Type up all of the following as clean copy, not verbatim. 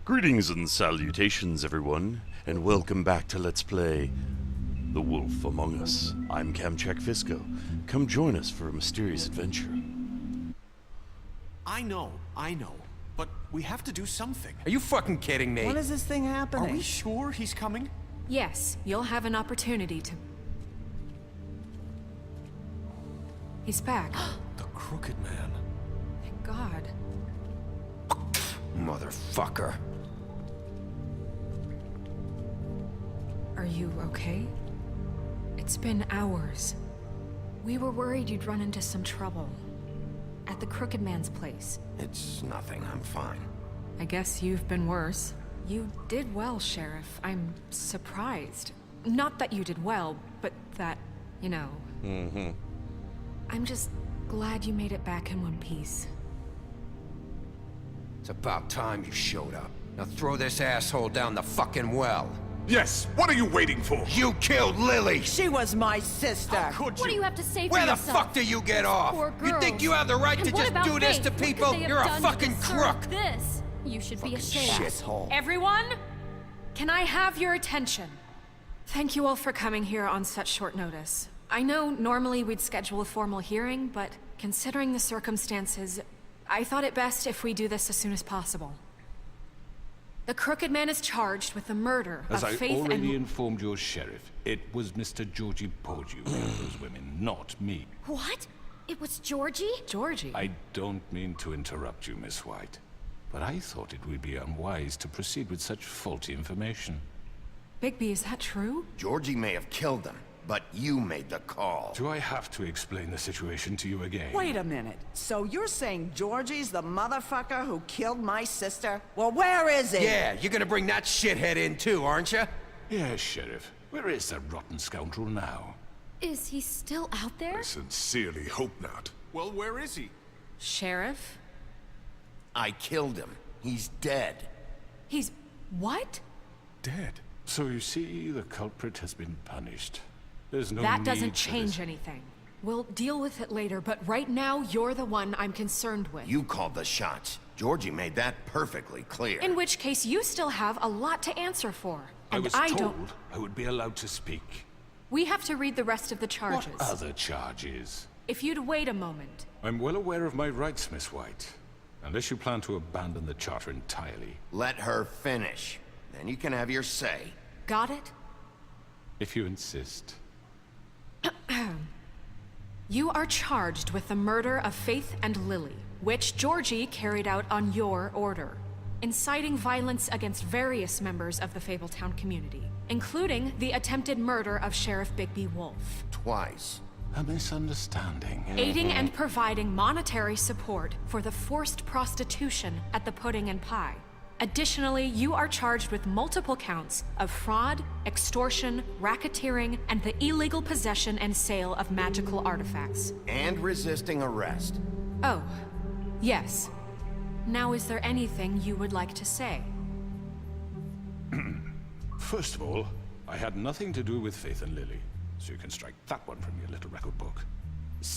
Greetings and salutations, everyone, and welcome back to Let's Play The Wolf Among Us. I'm Kamchak Fisco. Come join us for a mysterious adventure. I know, but we have to do something. Are you fucking kidding me? When is this thing happening? Are we sure he's coming? Yes, you'll have an opportunity to... He's back. The Crooked Man. Thank God. Motherfucker. Are you okay? It's been hours. We were worried you'd run into some trouble. At the Crooked Man's place. It's nothing, I'm fine. I guess you've been worse. You did well, Sheriff. I'm surprised. Not that you did well, but that, you know... I'm just glad you made it back in one piece. It's about time you showed up. Now throw this asshole down the fucking well. Yes, what are you waiting for? You killed Lily! She was my sister. Could What do you have to say for Where the yourself? fuck do you get off? Poor You think girls. you have the right And to what just about do this Faith? to What could people? they have You're a done to fucking deserve crook! This. You should be ashamed. Shithole. Everyone? Can I have your attention? Thank you all for coming here on such short notice. I know normally we'd schedule a formal hearing, but considering the circumstances, I thought it best if we do this as soon as possible. The Crooked Man is charged with the murder As of I Faith already and... informed your sheriff, it was Mr. Georgie Pordew who killed those women, not me. What? It was Georgie? Georgie? I don't mean to interrupt you, Miss White, but I thought it would be unwise to proceed with such faulty information. Bigby, is that true? Georgie may have killed them, but you made the call. Do I have to explain the situation to you again? Wait a minute. So you're saying Georgie's the motherfucker who killed my sister? Well, where is he? Yeah, you're gonna bring that shithead in too, aren't you? Yes, Sheriff. Where is that rotten scoundrel now? Is he still out there? I sincerely hope not. Well, where is he? Sheriff? I killed him. He's dead. He's... what? Dead. So you see, the culprit has been punished. There's no That need doesn't for change this. anything. We'll deal with it later, but right now, you're the one I'm concerned with. You called the shots. Georgie made that perfectly clear. In which case, you still have a lot to answer for. I And was I told don't... I would be allowed to speak. We have to read the rest of the charges. What other charges? If you'd wait a moment. I'm well aware of my rights, Miss White. Unless you plan to abandon the charter entirely. Let her finish. Then you can have your say. Got it? If you insist. You are charged with the murder of Faith and Lily, which Georgie carried out on your order, inciting violence against various members of the Fabletown community, including the attempted murder of Sheriff Bigby Wolf. Twice. A misunderstanding. Aiding and providing monetary support for the forced prostitution at the Pudding and Pie. Additionally, you are charged with multiple counts of fraud, extortion, racketeering, and the illegal possession and sale of magical artifacts. And resisting arrest. Oh, yes. Now, is there anything you would like to say? First of all, I had nothing to do with Faith and Lily, so you can strike that one from your little record book.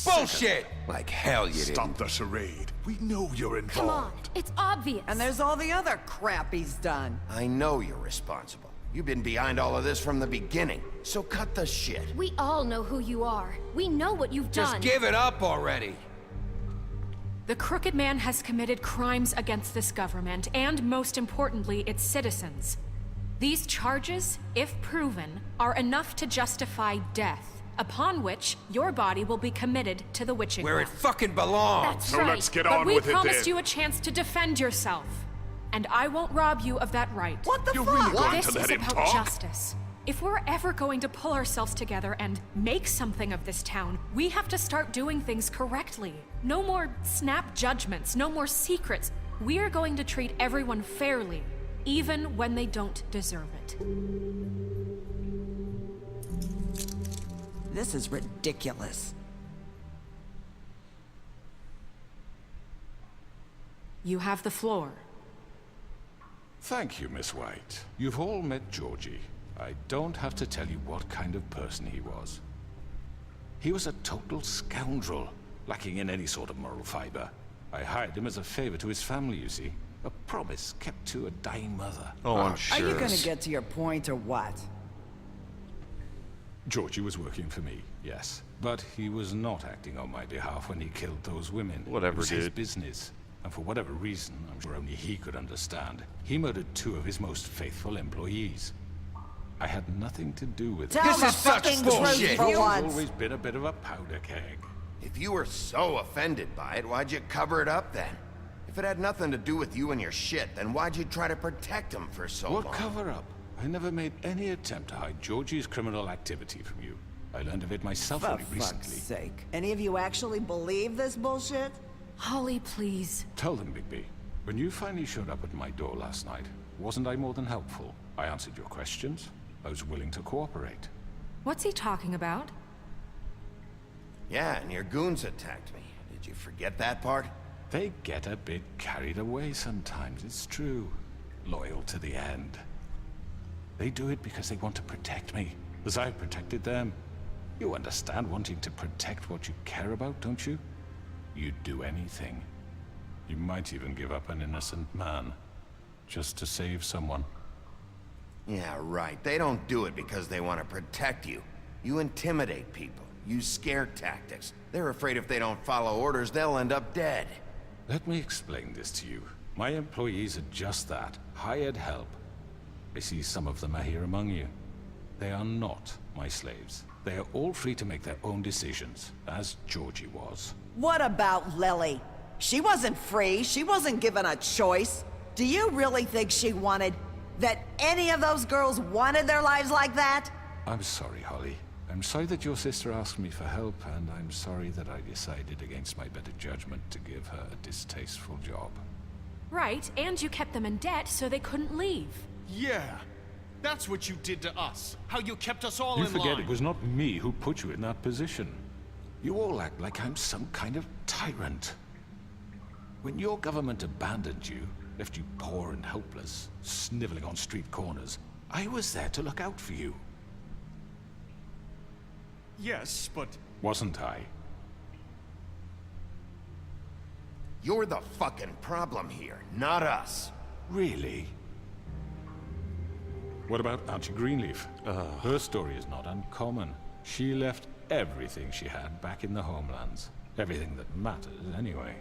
Bullshit! Like hell you Stop didn't. the charade. We know you're involved. Come on. It's obvious. And there's all the other crap he's done. I know you're responsible. You've been behind all of this from the beginning. So cut the shit. We all know who you are. We know what you've Just done. give it up already. The Crooked Man has committed crimes against this government, and most importantly, its citizens. These charges, if proven, are enough to justify death, upon which your body will be committed to the witching Where it well. fucking belongs. That's So right. let's get But on we with it promised then. you a chance to defend yourself, and I won't rob you of that right. What the You're fuck? really going This to let is him about talk? justice. If we're ever going to pull ourselves together and make something of this town, we have to start doing things correctly. No more snap judgments, no more secrets. We are going to treat everyone fairly, even when they don't deserve it. This is ridiculous. You have the floor. Thank you, Miss White. You've all met Georgie. I don't have to tell you what kind of person he was. He was a total scoundrel, lacking in any sort of moral fiber. I hired him as a favor to his family, you see. A promise kept to a dying mother. Oh, I'm Are sure. you gonna get to your point or what? Georgie was working for me, yes. But he was not acting on my behalf when he killed those women. Whatever, It was his dude. business. And for whatever reason, I'm sure only he could understand, he murdered 2 of his most faithful employees. I had nothing to do with it. Tell This the is such fucking bullshit. truth for He's once. always been a bit of a powder keg. If you were so offended by it, why'd you cover it up then? If it had nothing to do with you and your shit, then why'd you try to protect him for so What long? cover up? I never made any attempt to hide Georgie's criminal activity from you. I learned of it myself For only fuck's recently. sake. Any of you actually believe this bullshit? Holly, please. Tell them, Bigby. When you finally showed up at my door last night, wasn't I more than helpful? I answered your questions. I was willing to cooperate. What's he talking about? Yeah, and your goons attacked me. Did you forget that part? They get a bit carried away sometimes, it's true. Loyal to the end. They do it because they want to protect me, as I protected them. You understand wanting to protect what you care about, don't you? You'd do anything. You might even give up an innocent man, just to save someone. Yeah, right. They don't do it because they want to protect you. You intimidate people, use scare tactics. They're afraid if they don't follow orders, they'll end up dead. Let me explain this to you. My employees are just that, hired help. I see some of them are here among you. They are not my slaves. They are all free to make their own decisions, as Georgie was. What about Lily? She wasn't free. She wasn't given a choice. Do you really think she wanted... that any of those girls wanted their lives like that? I'm sorry, Holly. I'm sorry that your sister asked me for help, and I'm sorry that I decided against my better judgment to give her a distasteful job. Right, and you kept them in debt so they couldn't leave. Yeah. That's what you did to us. How you kept us all You in forget line. it was not me who put you in that position. You all act like I'm some kind of tyrant. When your government abandoned you, left you poor and helpless, sniveling on street corners, I was there to look out for you. Yes, but... Wasn't I? You're the fucking problem here, not us. Really? What about Auntie Greenleaf? Her story is not uncommon. She left everything she had back in the homelands. Everything that matters, anyway.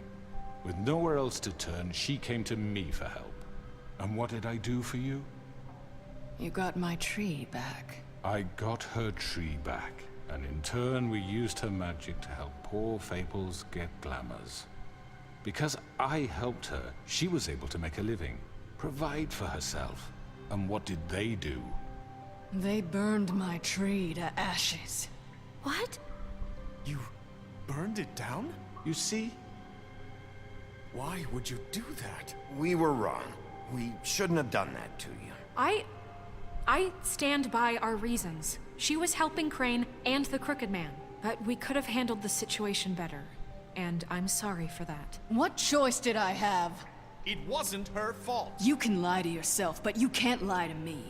With nowhere else to turn, she came to me for help. And what did I do for you? You got my tree back. I got her tree back, and in turn we used her magic to help poor Fables get glamours. Because I helped her, she was able to make a living, provide for herself. And what did they do? They burned my tree to ashes. What? You burned it down? You see? Why would you do that? We were wrong. We shouldn't have done that to you. I stand by our reasons. She was helping Crane and the Crooked Man, but we could have handled the situation better. And I'm sorry for that. What choice did I have? It wasn't her fault. You can lie to yourself, but you can't lie to me.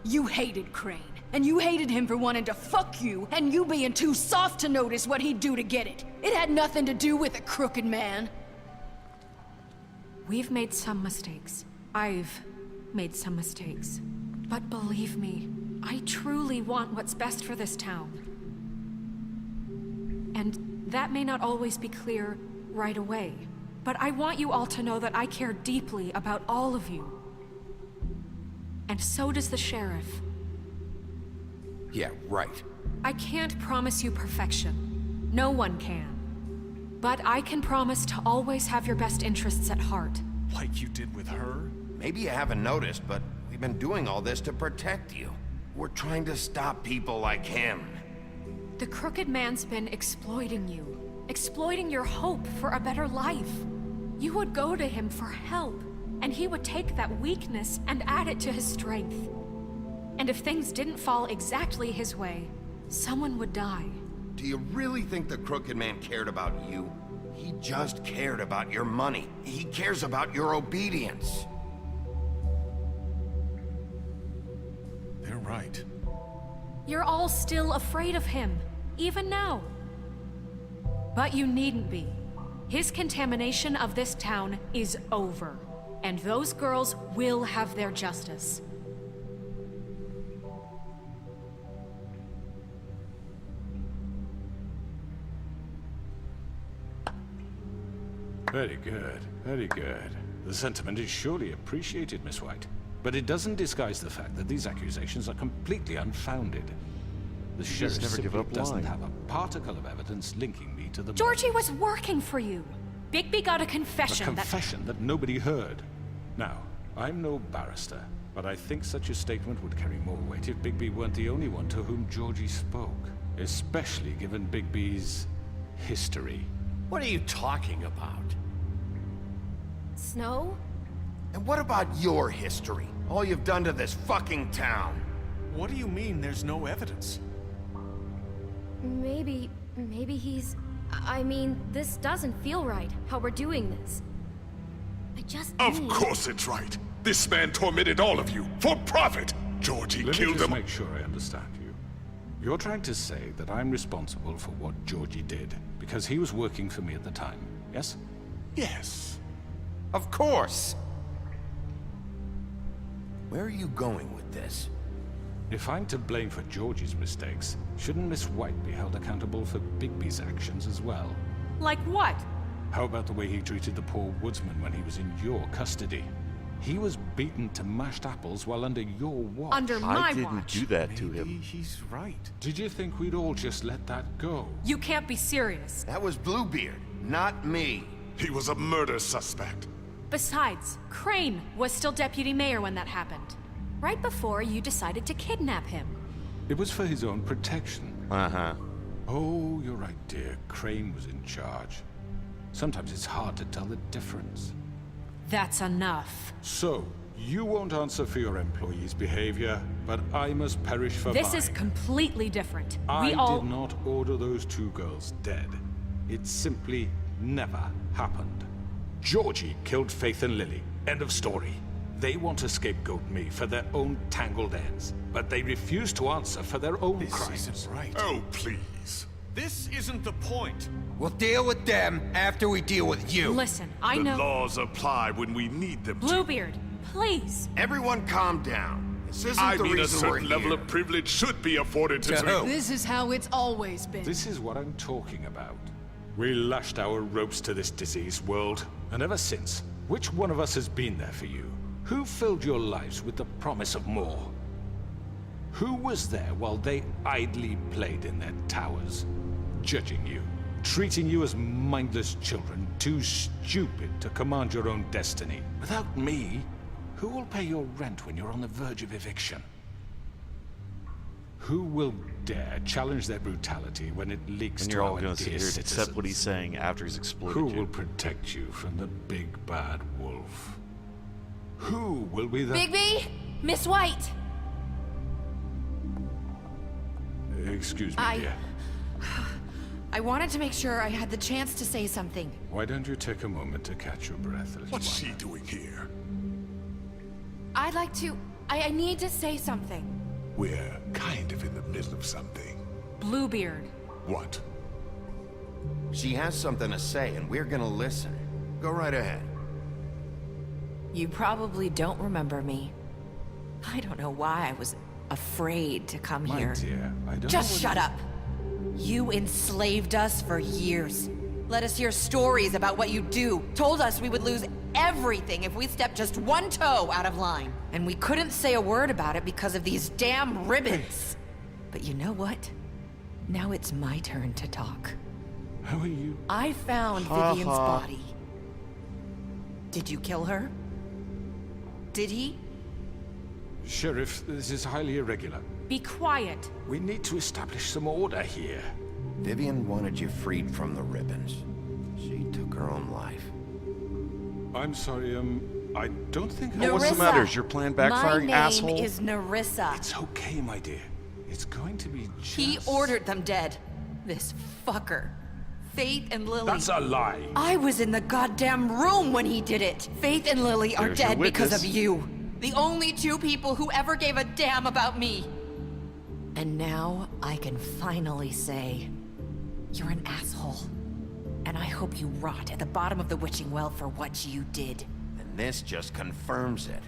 You hated Crane, and you hated him for wanting to fuck you, and you being too soft to notice what he'd do to get it. It had nothing to do with a crooked man. We've made some mistakes. I've made some mistakes. But believe me, I truly want what's best for this town. And that may not always be clear right away. But I want you all to know that I care deeply about all of you. And so does the sheriff. Yeah, right. I can't promise you perfection. No one can. But I can promise to always have your best interests at heart. Like you did with her? Maybe you haven't noticed, but we've been doing all this to protect you. We're trying to stop people like him. The Crooked Man's been exploiting you. Exploiting your hope for a better life. You would go to him for help, and he would take that weakness and add it to his strength. And if things didn't fall exactly his way, someone would die. Do you really think the Crooked Man cared about you? He just cared about your money. He cares about your obedience. They're right. You're all still afraid of him, even now. But you needn't be. His contamination of this town is over. and those girls will have their justice. Very good, very good. The sentiment is surely appreciated, Miss White. But it doesn't disguise the fact that these accusations are completely unfounded. The sheriff never give simply up doesn't lying. have a particle of evidence linking me to the Georgie was working for you. Bigby got a A confession confession that nobody heard. Now, I'm no barrister, but I think such a statement would carry more weight if Bigby weren't the only one to whom Georgie spoke. Especially given Bigby's history. What are you talking about? Snow? And what about your history? All you've done to this fucking town? What do you mean there's no evidence? Maybe he's... I mean, this doesn't feel right, how we're doing this. I just Of need... course it's right. This man tormented all of you for profit. Georgie Let me killed just them. make sure I understand you. You're trying to say that I'm responsible for what Georgie did because he was working for me at the time, yes? Yes. Of course! Where are you going with this? If I'm to blame for Georgie's mistakes, shouldn't Miss White be held accountable for Bigby's actions as well? Like what? How about the way he treated the poor woodsman when he was in your custody? He was beaten to mashed apples while under your watch. Under my I didn't watch. do that to Maybe him. he's right. Did you think we'd all just let that go? You can't be serious. That was Bluebeard, not me. He was a murder suspect. Besides, Crane was still deputy mayor when that happened. Right before you decided to kidnap him. It was for his own protection. Uh-huh. Oh, you're right, dear. Crane was in charge. Sometimes it's hard to tell the difference. That's enough. So, you won't answer for your employees' behavior, but I must perish for This mine. is completely different. I We all... did not order those two girls dead. It simply never happened. Georgie killed Faith and Lily. End of story. They want to scapegoat me for their own tangled ends, but they refuse to answer for their own This crimes. isn't right. Oh, please. This isn't the point. We'll deal with them after we deal with you. Listen, I The know... laws apply when we need them to. Bluebeard, please. Everyone calm down. This isn't I the mean, a reason we're certain level here. of privilege should be afforded to... To who? This is how it's always been. This is what I'm talking about. We lashed our ropes to this diseased world, and ever since, which one of us has been there for you? Who filled your lives with the promise of more? Who was there while they idly played in their towers, judging you, treating you as mindless children, too stupid to command your own destiny? Without me, who will pay your rent when you're on the verge of eviction? Who will dare challenge their brutality when it leaks And to you're all our gonna sit dear here and accept what he's citizens? saying after he's exploded Who you. will protect you from the big bad wolf? Who will be the... Bigby? Miss White! Excuse me, dear. I wanted to make sure I had the chance to say something. Why don't you take a moment to catch your breath, little What's one? she doing here? I'd like to... I need to say something. We're kind of in the middle of something. Bluebeard. What? She has something to say, and we're gonna listen. Go right ahead. You probably don't remember me. I don't know why I was afraid to come My here. dear, I don't Just know shut up! You enslaved us for years. Let us hear stories about what you do. Told us we would lose everything if we stepped just one toe out of line. And we couldn't say a word about it because of these damn ribbons. But you know what? Now it's my turn to talk. How are you? I found Vivian's body. Did you kill her? Did he? Sheriff, this is highly irregular. Be quiet. We need to establish some order here. Vivian wanted you freed from the ribbons. She took her own life. I'm sorry, I don't think I... Narissa. What's the matter? Is your plan backfiring, My name asshole? is Narissa. It's okay, my dear. It's going to be just... He ordered them dead. This fucker. Faith and Lily. That's a lie. I was in the goddamn room when he did it. Faith and Lily are There's your dead because witness. of you. The only two people who ever gave a damn about me. And now I can finally say, you're an asshole. And I hope you rot at the bottom of the witching well for what you did. And and this just confirms it.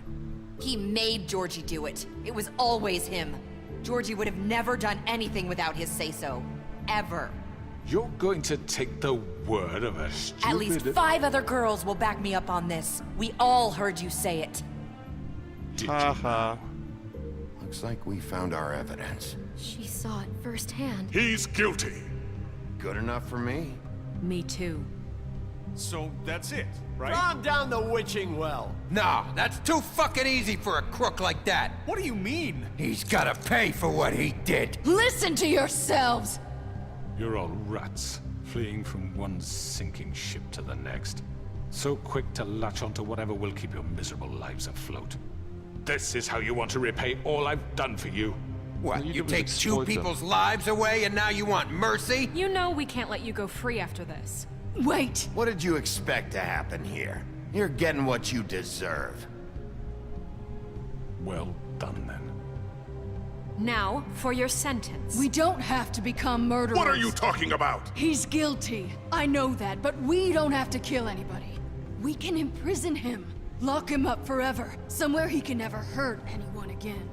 He made Georgie do it. It was always him. Georgie would have never done anything without his say-so. Ever. You're going to take the word of a stupid... At least 5 other girls will back me up on this. We all heard you say it. Haha. Looks like we found our evidence. She saw it firsthand. He's guilty. Good enough for me. Me too. So that's it, right? Calm down the witching well. No, that's too fucking easy for a crook like that. What do you mean? He's gotta pay for what he did. Listen to yourselves! You're all rats, fleeing from one sinking ship to the next. So quick to latch onto whatever will keep your miserable lives afloat. This is how you want to repay all I've done for you? What, you you do is take exploit 2 them. people's lives away and now you want mercy? You know we can't let you go free after this. Wait! What did you expect to happen here? You're getting what you deserve. Well done, then. Now, for your sentence. We don't have to become murderers. What are you talking about? He's guilty. I know that, but we don't have to kill anybody. We can imprison him. Lock him up forever. Somewhere he can never hurt anyone again.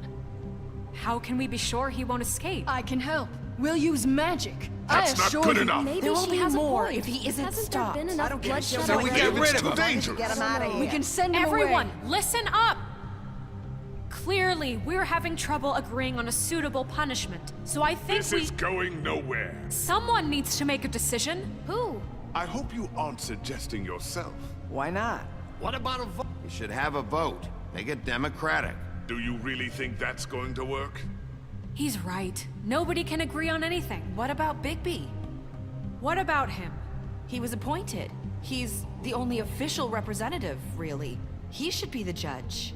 How can we be sure he won't escape? I can help. We'll use magic. That's I not assure good you. enough. Maybe There will she be has more a point. if he isn't Hasn't stopped. there been I enough don't give a shit bloodshed So we what get you rid do. of him. Too dangerous. Get him out of here. We can send him Everyone, away. listen up! Clearly, we're having trouble agreeing on a suitable punishment, so I think This is going nowhere. someone needs to make a decision. Who? I hope you aren't suggesting yourself. Why not? What about a vote? You should have a vote. Make it democratic. Do you really think that's going to work? He's right. Nobody can agree on anything. What about Bigby? What about him? He was appointed. He's the only official representative, really. He should be the judge.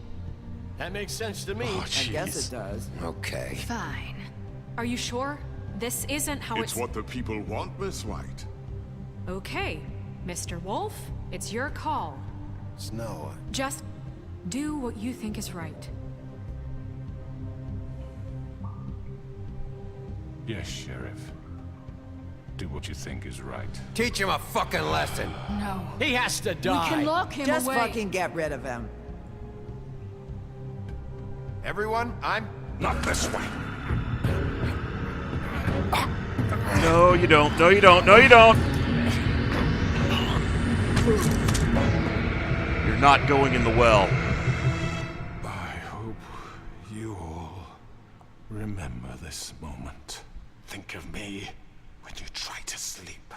That makes sense to me. Oh, I guess jeez. it does. Okay. Fine. Are you sure? This isn't how It's what the people want, Miss White. Okay, Mr. Wolf, it's your call. Snow. Just do what you think is right. Yes, Sheriff. Do what you think is right. Teach him a fucking lesson. No. He has to We die. can lock him Just away. fucking get rid of him. Everyone, Not this way. No, you don't. No, you don't. No, you don't. You're not going in the well. I hope you all remember this moment. Think of me when you try to sleep.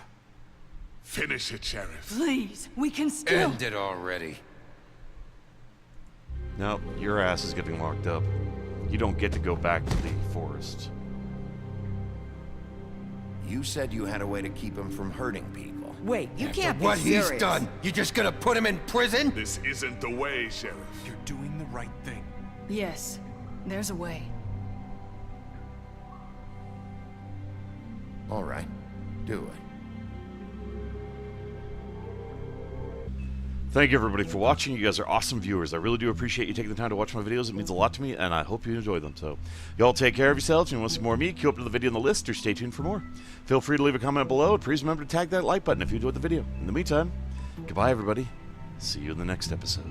Finish it, Sheriff. Please, we can still... End it already. No, your ass is getting locked up. You don't get to go back to the forest. you said you had a way to keep him from hurting people. Wait, you can't be What serious. he's done, you just gonna put him in prison? This isn't the way, Sheriff. You're doing the right thing. Yes, there's a way. All right, do it. Thank you everybody for watching. You guys are awesome viewers. I really do appreciate you taking the time to watch my videos. It means a lot to me, and I hope you enjoy them. So, y'all take care of yourselves. If you want to see more of me, queue up to the video on the list, or stay tuned for more. Feel free to leave a comment below, and please remember to tag that like button if you enjoyed the video. In the meantime, goodbye everybody. See you in the next episode.